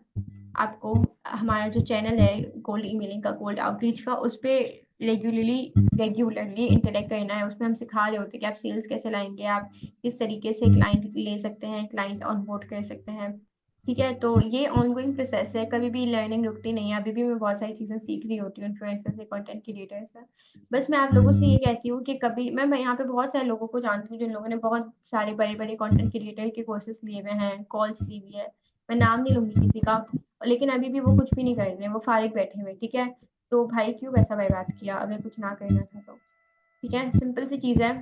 आपको हमारा जो चैनल है कोल्ड ईमेलिंग का, कोल्ड आउटरीच का, उस पे रेगुलरली इंटरेक्ट करना है। उसमें हम सिखा रहे होते हैं कि आप सेल्स कैसे लाएंगे, आप किस तरीके से क्लाइंट ले सकते हैं, क्लाइंट ऑनबोर्ड कर सकते हैं, ठीक है। तो ये ऑनगोइंग प्रोसेस है, कभी भी लर्निंग रुकती नहीं है। अभी भी मैं बहुत सारी चीज़ें सीख रही होती हूँ इन्फ्लुएंसर से, कंटेंट क्रिएटर से। बस मैं आप लोगों से ये कहती हूँ कि कभी मैं यहाँ पे बहुत सारे लोगों को जानती हूँ जिन लोगों ने बहुत सारे बड़े बड़े कंटेंट क्रिएटर के कोर्सेज लिए हुए हैं, कॉल्स ली हुई है, मैं नाम नहीं लूंगी किसी का, लेकिन अभी भी वो कुछ भी नहीं कर रहे हैं, वो फारिग बैठे हुए, ठीक है। तो भाई क्यों पैसा बर्बाद किया अगर कुछ ना करना था तो, ठीक है। सिंपल सी चीज़ है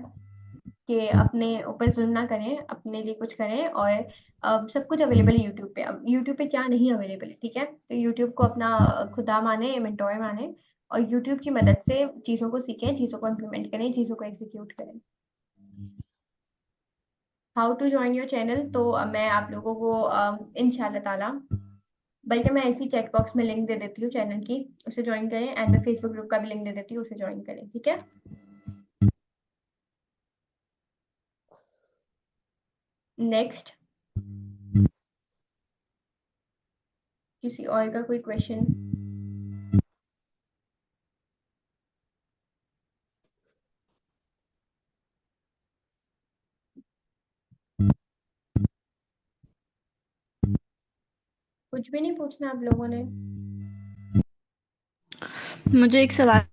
कि अपने ऊपर जुल्म ना करें, अपने लिए कुछ करें। और सब कुछ अवेलेबल है यूट्यूब पे। अब यूट्यूब पे क्या नहीं अवेलेबल है, ठीक है। तो यूट्यूब को अपना खुदा माने, मेंटोर माने, और यूट्यूब की मदद से चीज़ों को सीखें, चीज़ों को इम्प्लीमेंट करें, चीज़ों को एग्जीक्यूट करें। How to join your channel, तो मैं आप लोगों को इंशाल्लाह ताला, बल्कि मैं इसी चैट बॉक्स में लिंक दे देती हूँ चैनल की, उसे ज्वाइन करें। एंड मैं फेसबुक ग्रुप का भी लिंक दे देती हूँ, उसे ज्वाइन करें, ठीक है। नेक्स्ट, किसी और का कोई क्वेश्चन? कुछ भी नहीं पूछना आप लोगों ने? मुझे एक सवाल